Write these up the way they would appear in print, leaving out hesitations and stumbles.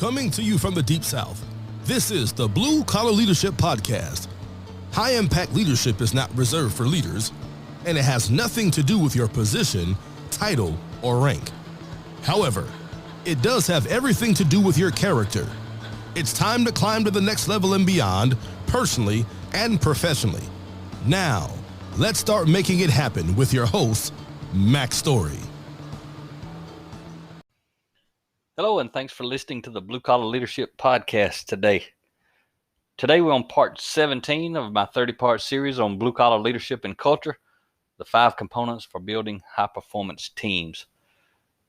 Coming to you from the Deep South, this is the Blue Collar Leadership Podcast. High-impact leadership is not reserved for leaders, and it has nothing to do with your position, title, or rank. However, it does have everything to do with your character. It's time to climb to the next level and beyond, personally and professionally. Now, let's start making it happen with your host, Mack Story. Hello, and thanks for listening to the Blue Collar Leadership Podcast today. Today we're on part 17 of my 30-part series on blue collar leadership and culture, the 5 components for building high-performance teams.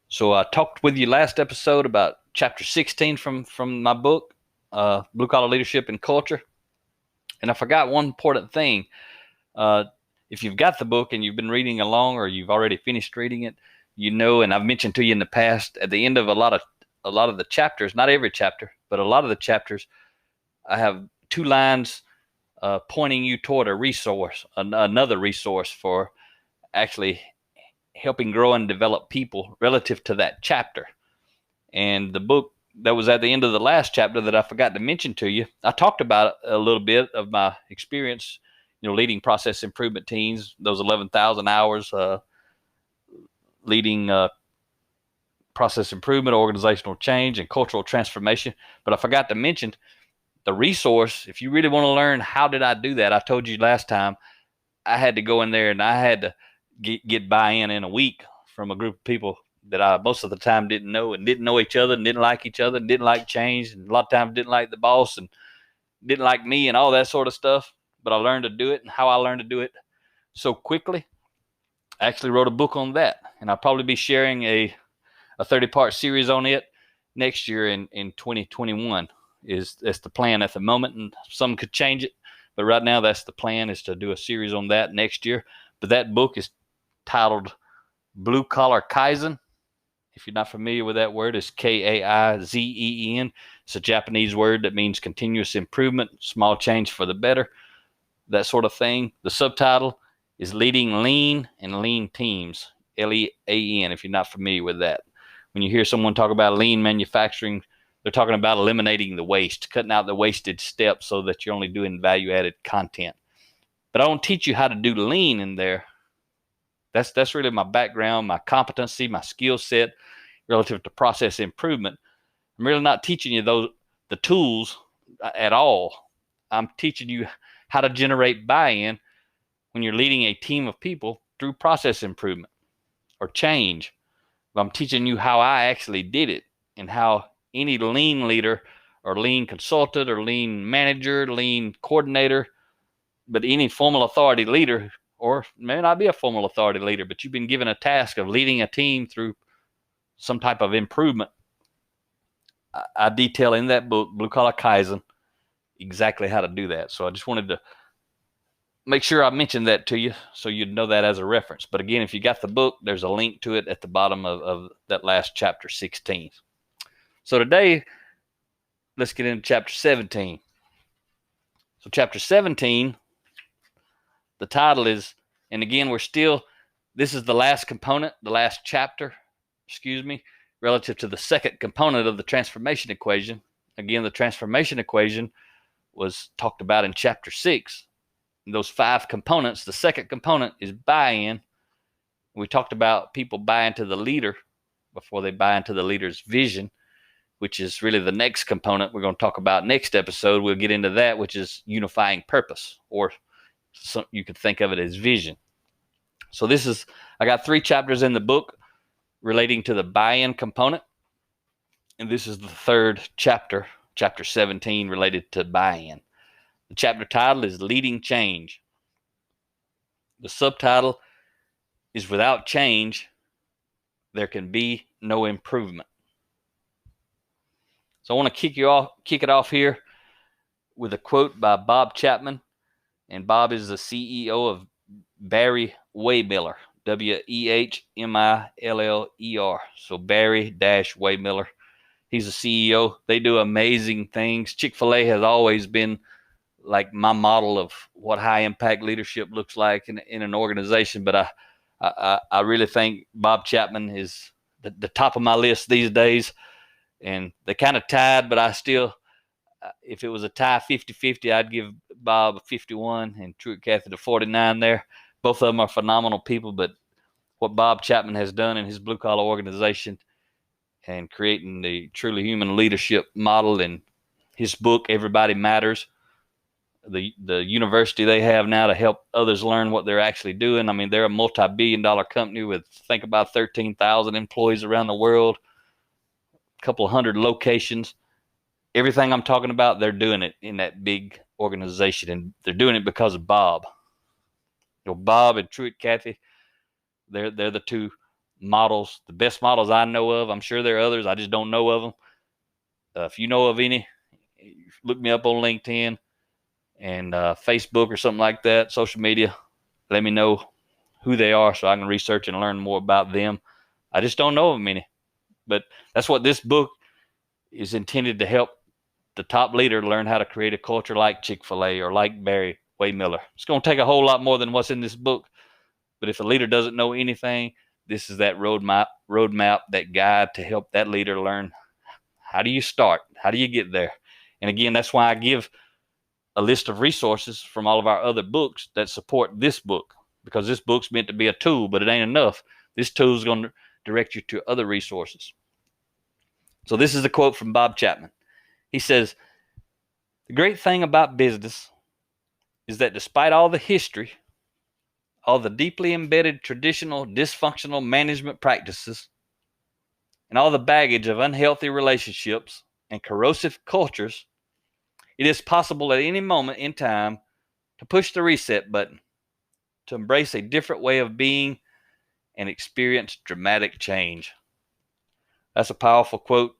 So I talked with you last episode about chapter 16 from my book, Blue Collar Leadership and Culture. And I forgot one important thing. If you've got the book and you've been reading along or you've already finished reading it, you know, and I've mentioned to you in the past, at the end of a lot of the chapters, not every chapter, but a lot of the chapters, I have 2 lines pointing you toward a resource, another resource for actually helping grow and develop people relative to that chapter. And the book that was at the end of the last chapter that I forgot to mention to you, I talked about a little bit of my experience, leading process improvement teams, those 11,000 hours, leading process improvement, organizational change, and cultural transformation. But I forgot to mention the resource. If you really want to learn how did I do that, I told you last time I had to go in there and I had to get buy-in in a week from a group of people that I most of the time didn't know and didn't know each other and didn't like each other and didn't like change, and a lot of times didn't like the boss and didn't like me and all that sort of stuff. But I learned to do it, and how I learned to do it so quickly, I actually wrote a book on that, and I'll probably be sharing a 30-part series on it next year in 2021 that's the plan at the moment, and some could change it, but right now that's the plan, is to do a series on that next year. But that book is titled Blue Collar Kaizen. If you're not familiar with that word, it's Kaizen. It's a Japanese word that means continuous improvement, small change for the better, that sort of thing. The subtitle is Leading Lean and Lean Teams, Lean, if you're not familiar with that. When you hear someone talk about lean manufacturing, they're talking about eliminating the waste, cutting out the wasted steps so that you're only doing value-added content. But I don't teach you how to do lean in there. That's really my background, my competency, my skill set relative to process improvement. I'm really not teaching you the tools at all. I'm teaching you how to generate buy-in when you're leading a team of people through process improvement or change. I'm teaching you how I actually did it, and how any lean leader or lean consultant or lean manager, lean coordinator, but any formal authority leader, or may not be a formal authority leader, but you've been given a task of leading a team through some type of improvement. I detail in that book, Blue Collar Kaizen, exactly how to do that. So I just wanted to make sure I mentioned that to you so you'd know that as a reference. But again, if you got the book, there's a link to it at the bottom of that last chapter 16. So today, let's get into chapter 17. So chapter 17, the title is, and again, this is the last component, the last chapter, relative to the second component of the transformation equation. Again, the transformation equation was talked about in chapter 6. Those 5 components, the second component is buy-in. We talked about people buy into the leader before they buy into the leader's vision, which is really the next component we're going to talk about next episode. We'll get into that, which is unifying purpose, or you could think of it as vision. So I got 3 chapters in the book relating to the buy-in component, and this is the 3rd chapter, chapter 17, related to buy-in. The chapter title is Leading Change. The subtitle is Without Change, There Can Be No Improvement. So I want to kick it off here with a quote by Bob Chapman. And Bob is the CEO of Barry Waymiller, Wehmiller. So Barry-Waymiller. He's the CEO. They do amazing things. Chick-fil-A has always been like my model of what high impact leadership looks like in an organization. But I really think Bob Chapman is the top of my list these days. and they kind of tied, but I still, if it was a tie 50-50, I'd give Bob a 51 and Truett Cathy the 49 there. Both of them are phenomenal people, but what Bob Chapman has done in his blue collar organization and creating the truly human leadership model, and his book, Everybody Matters, the university they have now to help others learn what they're actually doing. I mean, they're a multi-billion-dollar company with, think about 13,000 employees around the world, a couple of hundred locations. Everything I'm talking about, they're doing it in that big organization, and they're doing it because of Bob. Bob and Truett Cathy, they're the two models, the best models I know of. I'm sure there are others. I just don't know of them. If you know of any, look me up on LinkedIn and Facebook or something like that, social media. Let me know who they are so I can research and learn more about them. I just don't know of many. But that's what this book is intended to help the top leader learn how to create a culture like Chick-fil-A or like Barry Waymiller. It's going to take a whole lot more than what's in this book. But if a leader doesn't know anything, this is that roadmap, that guide to help that leader learn, how do you start? How do you get there? And again, that's why I give a list of resources from all of our other books that support this book, because this book's meant to be a tool, but it ain't enough. This tool is going to direct you to other resources. So this is a quote from Bob Chapman. He says, "The great thing about business is that despite all the history, all the deeply embedded traditional dysfunctional management practices, and all the baggage of unhealthy relationships and corrosive cultures, it is possible at any moment in time to push the reset button, to embrace a different way of being and experience dramatic change." That's a powerful quote,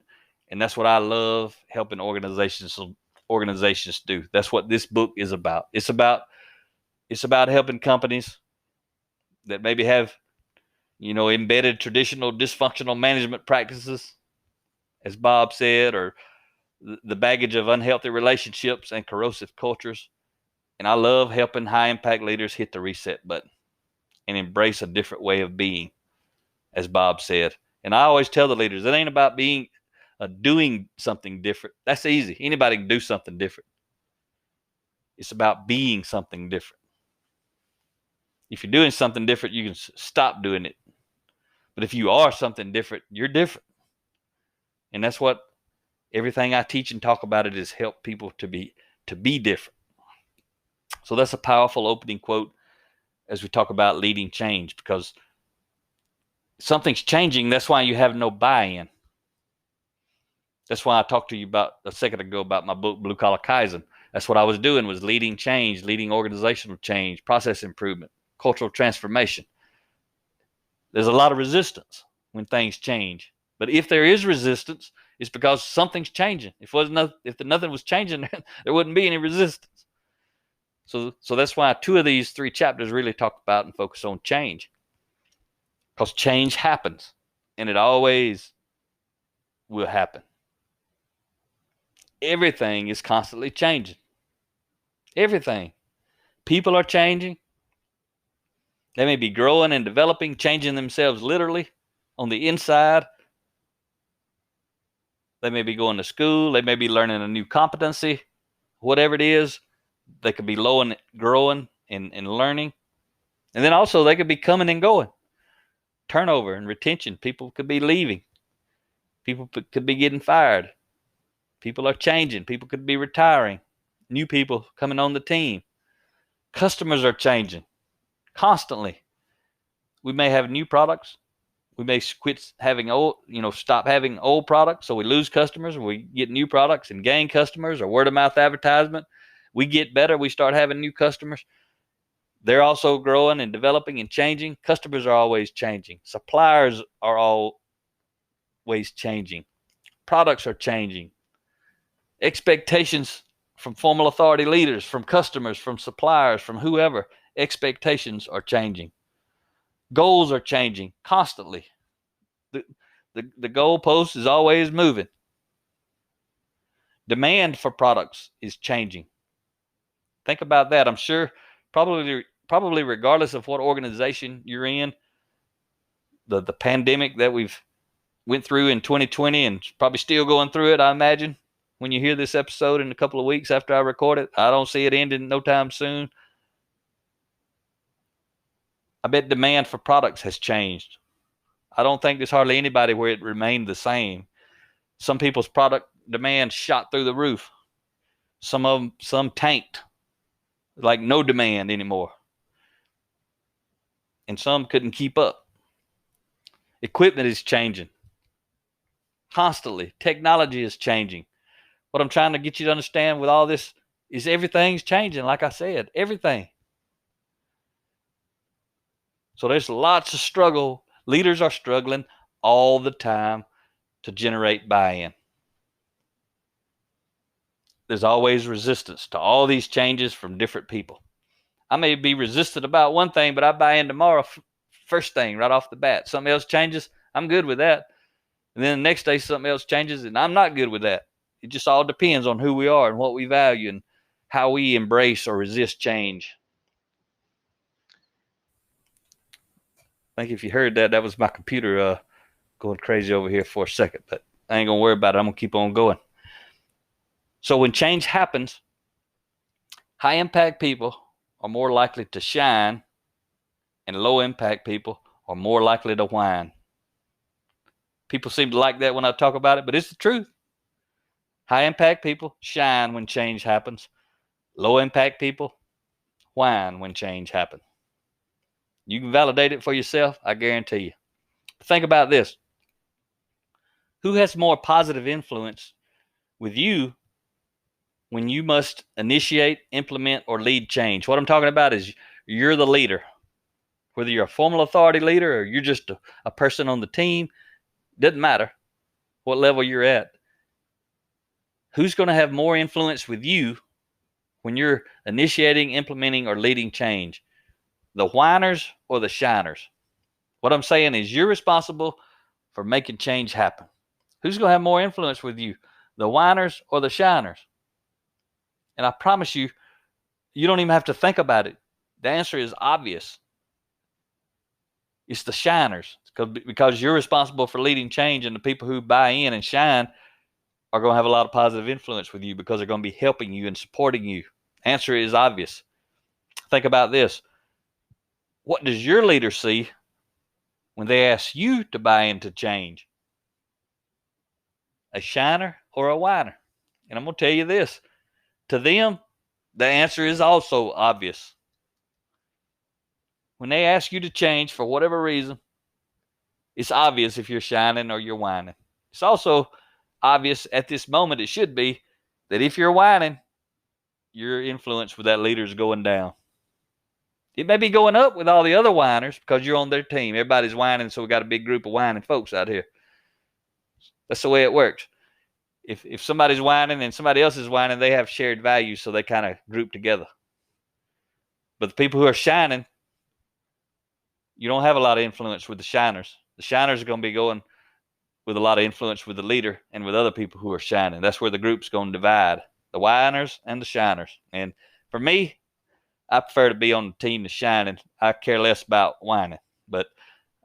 and that's what I love helping organizations do. That's what this book is about. It's about helping companies that maybe have, embedded traditional dysfunctional management practices, as Bob said, or the baggage of unhealthy relationships and corrosive cultures. And I love helping high impact leaders hit the reset button and embrace a different way of being, as Bob said. And I always tell the leaders, it ain't about doing something different. That's easy. Anybody can do something different. It's about being something different. If you're doing something different, you can stop doing it. But if you are something different, you're different. And that's what everything I teach and talk about it is help people to be different. So that's a powerful opening quote as we talk about leading change, because something's changing. That's why you have no buy-in. That's why I talked to you about a second ago about my book, Blue Collar Kaizen. That's what I was doing, was leading change, leading organizational change, process improvement, cultural transformation. There's a lot of resistance when things change. But if there is resistance, it's because something's changing. If nothing was changing, there wouldn't be any resistance. So that's why 2 of these 3 chapters really talk about and focus on change. Because change happens, and it always will happen. Everything is constantly changing. Everything. People are changing. They may be growing and developing, changing themselves literally on the inside. They may be going to school. They may be learning a new competency. Whatever it is, they could be growing and learning. And then also they could be coming and going. Turnover and retention. People could be leaving. People could be getting fired. People are changing. People could be retiring. New people coming on the team. Customers are changing constantly. We may have new products. We may stop having old products, so we lose customers. We get new products and gain customers, or word of mouth advertisement. We get better. We start having new customers. They're also growing and developing and changing. Customers are always changing. Suppliers are always changing. Products are changing. Expectations from formal authority leaders, from customers, from suppliers, from whoever, expectations are changing. Goals are changing constantly. The goalpost is always moving. Demand for products is changing. Think about that. I'm sure probably regardless of what organization you're in, the pandemic that we've went through in 2020 and probably still going through it, I imagine, when you hear this episode in a couple of weeks after I record it. I don't see it ending no time soon. I bet demand for products has changed. I don't think there's hardly anybody where it remained the same. Some people's product demand shot through the roof. Some tanked, like no demand anymore. And some couldn't keep up. Equipment is changing constantly. Technology is changing. What I'm trying to get you to understand with all this is everything's changing. Like I said, everything. So there's lots of struggle. Leaders are struggling all the time to generate buy-in. There's always resistance to all these changes from different people. I may be resistant about one thing, but I buy in tomorrow, first thing, right off the bat. Something else changes, I'm good with that. And then the next day something else changes, and I'm not good with that. It just all depends on who we are and what we value and how we embrace or resist change. I think if you heard that, that was my computer going crazy over here for a second, but I ain't going to worry about it. I'm going to keep on going. So when change happens, high impact people are more likely to shine, and low impact people are more likely to whine. People seem to like that when I talk about it, but it's the truth. High impact people shine when change happens. Low impact people whine when change happens. You can validate it for yourself, I guarantee you. Think about this. Who has more positive influence with you when you must initiate, implement, or lead change? What I'm talking about is you're the leader. Whether you're a formal authority leader or you're just a person on the team, doesn't matter what level you're at. Who's going to have more influence with you when you're initiating, implementing, or leading change? The whiners or the shiners? What I'm saying is you're responsible for making change happen. Who's going to have more influence with you? The whiners or the shiners? And I promise you, you don't even have to think about it. The answer is obvious. It's the shiners, because you're responsible for leading change, and the people who buy in and shine are going to have a lot of positive influence with you because they're going to be helping you and supporting you. Answer is obvious. Think about this. What does your leader see when they ask you to buy into change? A shiner or a whiner? And I'm going to tell you this. To them, the answer is also obvious. When they ask you to change for whatever reason, it's obvious if you're shining or you're whining. It's also obvious at this moment, it should be, that if you're whining, your influence with that leader is going down. It may be going up with all the other whiners because you're on their team. Everybody's whining, so we got a big group of whining folks out here. That's the way it works. If somebody's whining and somebody else is whining, they have shared values, so they kind of group together. But the people who are shining, you don't have a lot of influence with the shiners. The shiners are going to be going with a lot of influence with the leader and with other people who are shining. That's where the group's going to divide, the whiners and the shiners. And for me, I prefer to be on the team that's shining. I care less about whining. But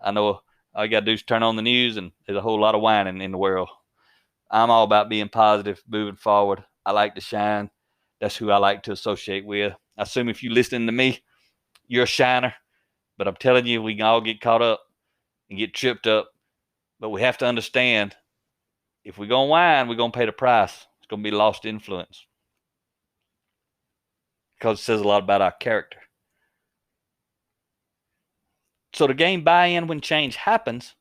I know all you got to do is turn on the news, and there's a whole lot of whining in the world. I'm all about being positive, moving forward. I like to shine. That's who I like to associate with. I assume if you're listening to me, you're a shiner. But I'm telling you, we can all get caught up and get tripped up. But we have to understand, if we're going to whine, we're going to pay the price. It's going to be lost influence, because it says a lot about our character. So to gain buy-in when change happens,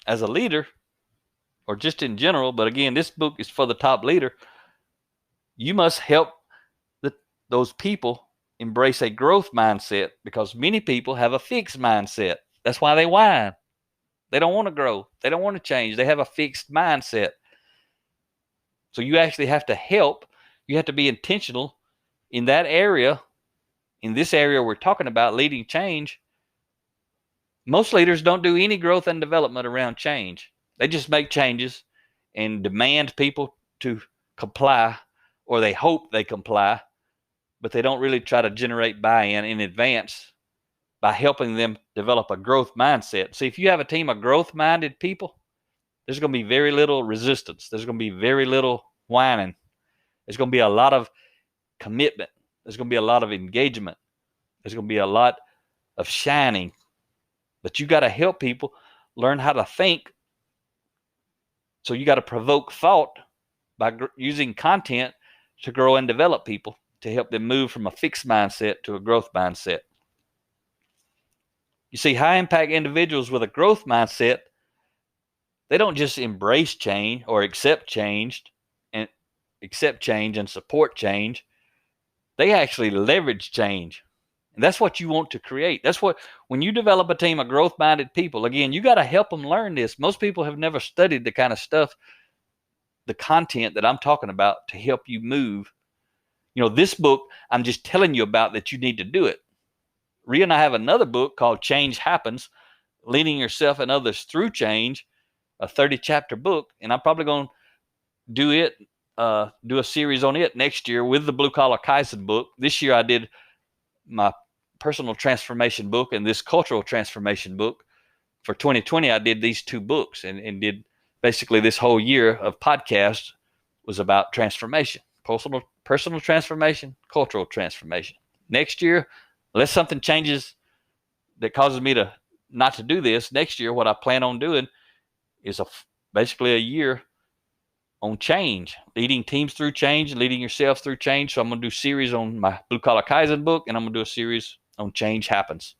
as a leader, or just in general, but again, this book is for the top leader, you must help those people embrace a growth mindset, because many people have a fixed mindset. That's why they whine. They don't want to grow. They don't want to change. They have a fixed mindset. So you actually have to help. You have to be intentional in that area. In this area we're talking about, leading change. Most leaders don't do any growth and development around change. They just make changes and demand people to comply, or they hope they comply, but they don't really try to generate buy-in in advance by helping them develop a growth mindset. See, if you have a team of growth-minded people, there's going to be very little resistance. There's going to be very little whining. There's going to be a lot of commitment. There's going to be a lot of engagement. There's going to be a lot of shining. But you got to help people learn how to think. So you got to provoke thought by using content to grow and develop people, to help them move from a fixed mindset to a growth mindset. You see, high impact individuals with a growth mindset, they don't just embrace change or accept change and support change. They actually leverage change. And that's what you want to create. That's what, when you develop a team of growth-minded people, again, you got to help them learn this. Most people have never studied the kind of stuff, the content that I'm talking about to help you move. This book, I'm just telling you about that you need to do it. Rhea and I have another book called Change Happens, Leading Yourself and Others Through Change, a 30-chapter book, and I'm probably going to do a series on it next year with the Blue Collar Kaizen book. This year I did my personal transformation book and this cultural transformation book. For 2020, I did these two books and did basically this whole year of podcasts was about transformation, personal transformation, cultural transformation. Next year, unless something changes that causes me to not to do this, next year what I plan on doing is basically a year on change, leading teams through change, leading yourself through change. So I'm going to do a series on my Blue Collar Kaizen book, and I'm going to do a series on Change Happens.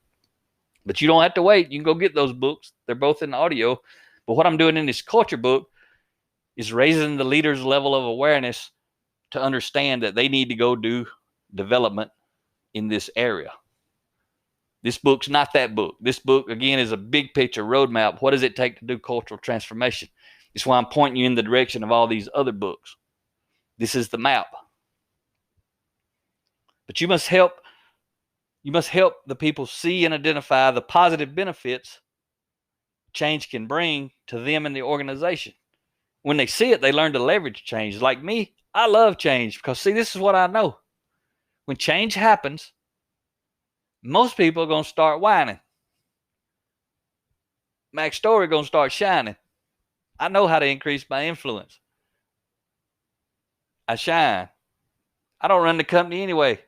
But you don't have to wait. You can go get those books. They're both in audio. But what I'm doing in this culture book is raising the leader's level of awareness to understand that they need to go do development in this area. This book's not that book. This book, again, is a big picture roadmap. What does it take to do cultural transformation? It's why I'm pointing you in the direction of all these other books. This is the map. But you must help the people see and identify the positive benefits change can bring to them and the organization. When they see it, they learn to leverage change. Like me, I love change because, see, this is what I know. When change happens, most people are going to start whining. Mack's story going to start shining. I know how to increase my influence. I shine. I don't run the company anyway.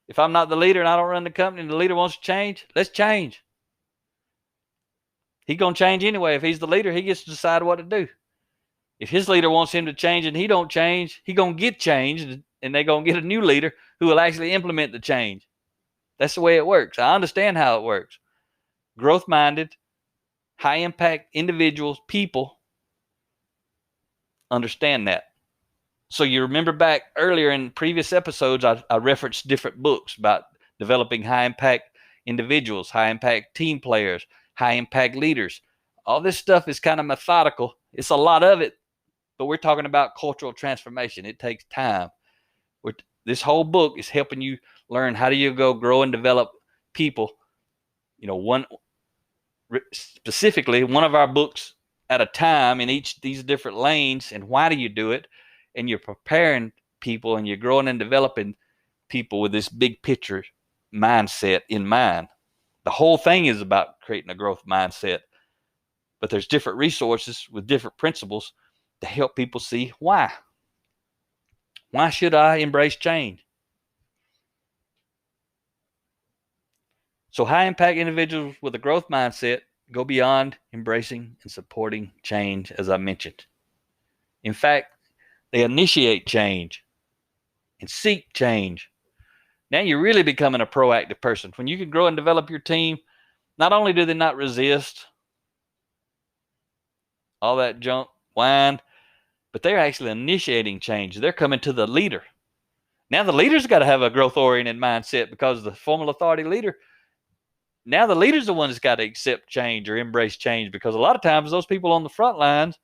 If I'm not the leader and I don't run the company and the leader wants to change, let's change. He's going to change anyway. If he's the leader, he gets to decide what to do. If his leader wants him to change and he don't change, he's going to get changed and they're going to get a new leader who will actually implement the change. That's the way it works. I understand how it works. Growth-minded, high-impact individuals, people, understand that. So you remember back earlier in previous episodes, I referenced different books about developing high-impact individuals, high-impact team players, high-impact leaders. All this stuff is kind of methodical. It's a lot of it, but we're talking about cultural transformation. It takes time. This whole book is helping you learn how do you go grow and develop people. Specifically, one of our books at a time in each these different lanes, and why do you do it? And you're preparing people and you're growing and developing people with this big picture mindset in mind. The whole thing is about creating a growth mindset, but there's different resources with different principles to help people see why. Why should I embrace change? So high impact individuals with a growth mindset go beyond embracing and supporting change, as I mentioned. In fact, they initiate change and seek change. Now you're really becoming a proactive person. When you can grow and develop your team, not only do they not resist all that junk, whine, but they're actually initiating change. They're coming to the leader. Now the leader's got to have a growth-oriented mindset, because the formal authority leader, now the leader's the one that's got to accept change or embrace change, because a lot of times those people on the front lines,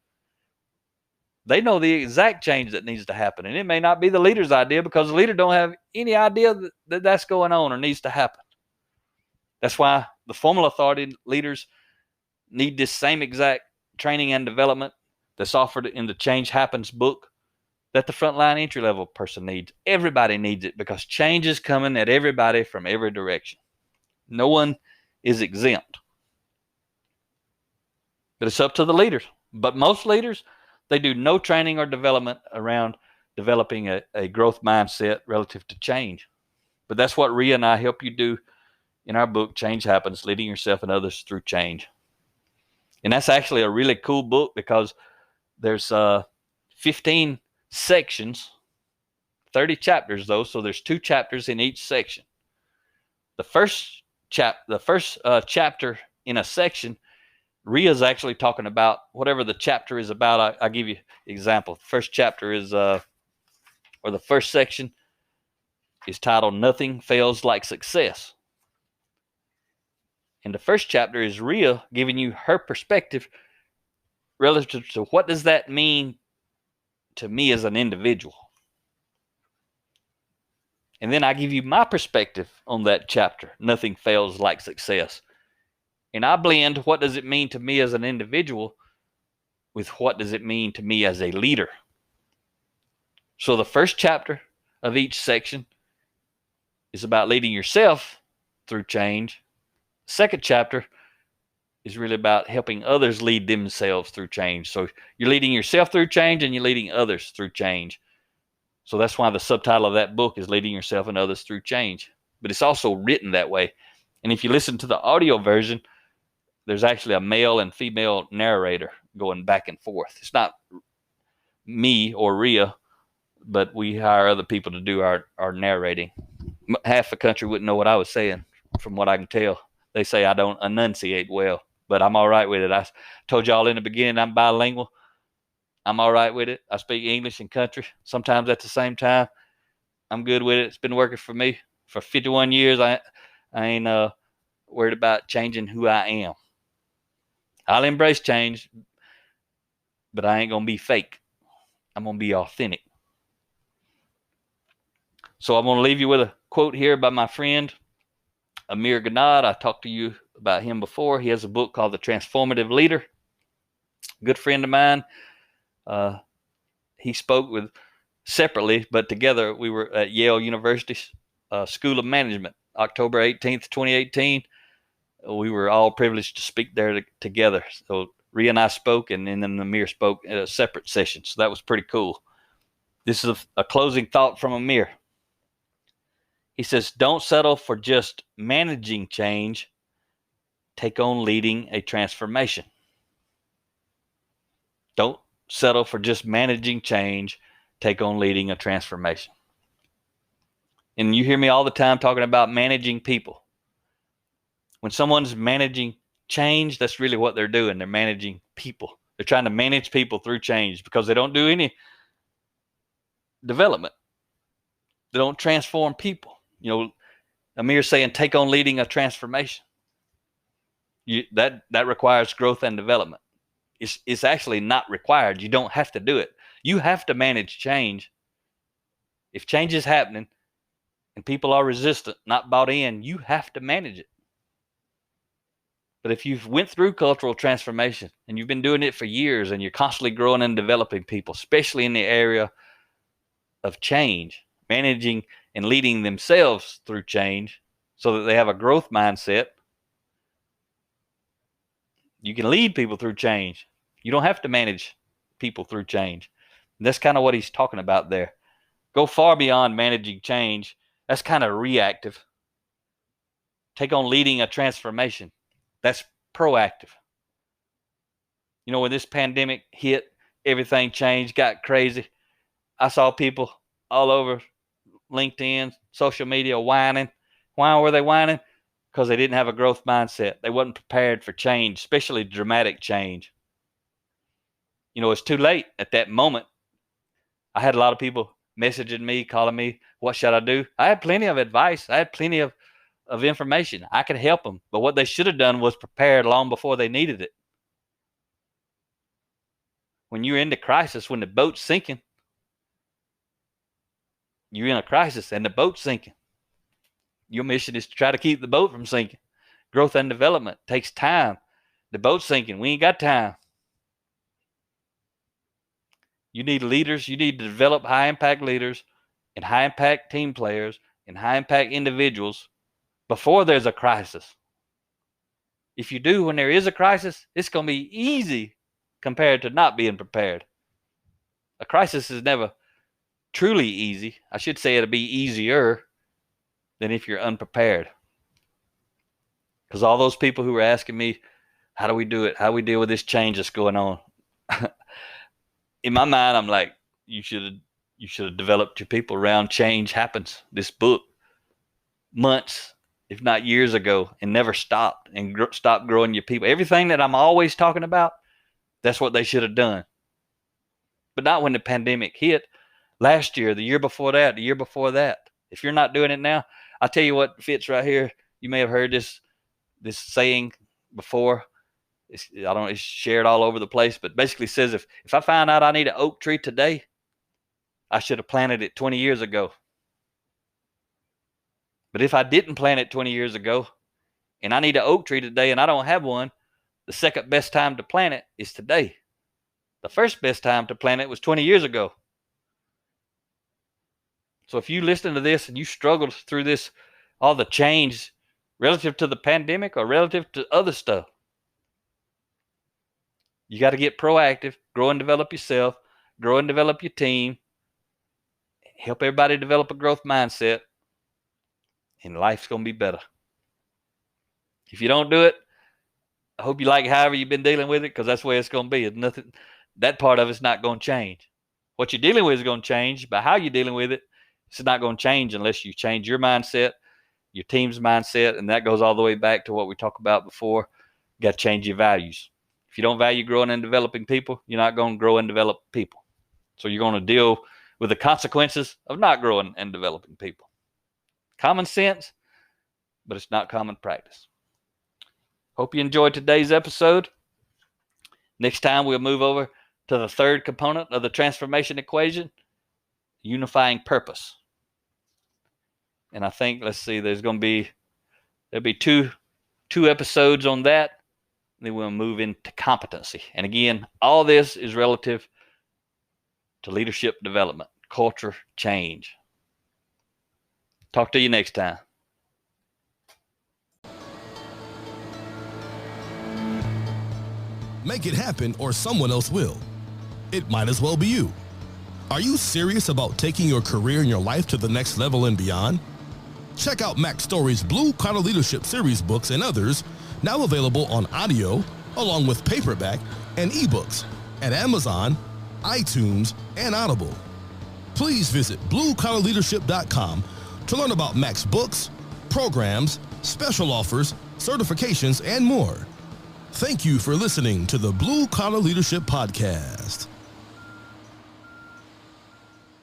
they know the exact change that needs to happen. And it may not be the leader's idea, because the leader don't have any idea that that's going on or needs to happen. That's why the formal authority leaders need this same exact training and development that's offered in the Change Happens book that the frontline entry-level person needs. Everybody needs it, because change is coming at everybody from every direction. No one is exempt. But it's up to the leaders. But most leaders, they do no training or development around developing a growth mindset relative to change. But that's what Rhea and I help you do in our book, Change Happens, Leading Yourself and Others Through Change. And that's actually a really cool book because there's 15 sections, 30 chapters though, so there's 2 chapters in each section. The first chapter in a section, Rhea's actually talking about whatever the chapter is about. I'll give you an example. The first chapter is, or the first section is titled Nothing Fails Like Success. And the first chapter is Rhea giving you her perspective relative to what does that mean to me as an individual. And then I give you my perspective on that chapter, Nothing Fails Like Success. And I blend what does it mean to me as an individual with what does it mean to me as a leader. So the first chapter of each section is about leading yourself through change. The second chapter is really about helping others lead themselves through change. So you're leading yourself through change and you're leading others through change. So that's why the subtitle of that book is Leading Yourself and Others Through Change. But it's also written that way. And if you listen to the audio version, there's actually a male and female narrator going back and forth. It's not me or Rhea, but we hire other people to do our narrating. Half the country wouldn't know what I was saying, from what I can tell. They say I don't enunciate well, but I'm all right with it. I told y'all in the beginning I'm bilingual. I'm all right with it. I speak English and country sometimes at the same time. I'm good with it. It's been working for me for 51 years. I ain't worried about changing who I am. I'll embrace change, but I ain't going to be fake. I'm going to be authentic. So I'm going to leave you with a quote here by my friend, Amir Ganad. I talked to you about him before. He has a book called The Transformative Leader. Good friend of mine. He spoke with separately, but together we were at Yale University's School of Management, October 18th, 2018. We were all privileged to speak there together. So Rhea and I spoke, and then Amir spoke at a separate session. So that was pretty cool. This is a closing thought from Amir. He says, don't settle for just managing change. Take on leading a transformation. Don't settle for just managing change. Take on leading a transformation. And you hear me all the time talking about managing people. When someone's managing change, that's really what they're doing. They're managing people. They're trying to manage people through change because they don't do any development. They don't transform people. You know, Amir's saying take on leading a transformation. That requires growth and development. It's actually not required. You don't have to do it. You have to manage change. If change is happening and people are resistant, not bought in, you have to manage it. But if you've went through cultural transformation and you've been doing it for years and you're constantly growing and developing people, especially in the area of change, managing and leading themselves through change so that they have a growth mindset, you can lead people through change. You don't have to manage people through change. And that's kind of what he's talking about there. Go far beyond managing change. That's kind of reactive. Take on leading a transformation. That's proactive. You know, when this pandemic hit, everything changed, got crazy. I saw people all over LinkedIn, social media whining. Why were they whining? Because they didn't have a growth mindset. They wasn't prepared for change, especially dramatic change. You know, it's too late at that moment. I had a lot of people messaging me, calling me, what should I do? I had plenty of advice. I had plenty of information. I could help them. But what they should have done was prepared long before they needed it. When you're in the crisis, when the boat's sinking, you're in a crisis and the boat's sinking. Your mission is to try to keep the boat from sinking. Growth and development takes time. The boat's sinking. We ain't got time. You need leaders. You need to develop high-impact leaders and high-impact team players and high-impact individuals before there's a crisis. If you do when there is a crisis, it's going to be easy compared to not being prepared. A crisis is never truly easy. I should say it'll be easier than if you're unprepared. Because all those people who were asking me, how do we do it? How do we deal with this change that's going on? In my mind, I'm like, you should have developed your people around change happens. This book, months, if not years ago, and never stopped and stopped growing your people. Everything that I'm always talking about, that's what they should have done. But not when the pandemic hit last year, the year before that, the year before that. If you're not doing it now, I'll tell you what fits right here. You may have heard this saying before. It's shared all over the place, but basically says if I find out I need an oak tree today, I should have planted it 20 years ago. But if I didn't plant it 20 years ago and I need an oak tree today and I don't have one, the second best time to plant it is today. The first best time to plant it was 20 years ago. So if you listen to this and you struggled through this, all the change relative to the pandemic or relative to other stuff, you got to get proactive, grow and develop yourself, grow and develop your team, help everybody develop a growth mindset, and life's going to be better. If you don't do it, I hope you like however you've been dealing with it, because that's the way it's going to be. It's nothing, that part of it's not going to change. What you're dealing with is going to change, but how you're dealing with it, it's not going to change unless you change your mindset, your team's mindset, and that goes all the way back to what we talked about before. You got to change your values. If you don't value growing and developing people, you're not going to grow and develop people. So you're going to deal with the consequences of not growing and developing people. Common sense, but it's not common practice. Hope you enjoyed today's episode. Next time we'll move over to the third component of the transformation equation, unifying purpose. And I think, let's see, there'll be two episodes on that. Then we'll move into competency. And again, all this is relative to leadership development, culture change. Talk to you next time. Make it happen or someone else will. It might as well be you. Are you serious about taking your career and your life to the next level and beyond? Check out Mack Story's Blue Collar Leadership series books and others, now available on audio, along with paperback and ebooks at Amazon, iTunes, and Audible. Please visit bluecollarleadership.com to learn about Mack's books, programs, special offers, certifications, and more. Thank you for listening to the Blue Collar Leadership Podcast.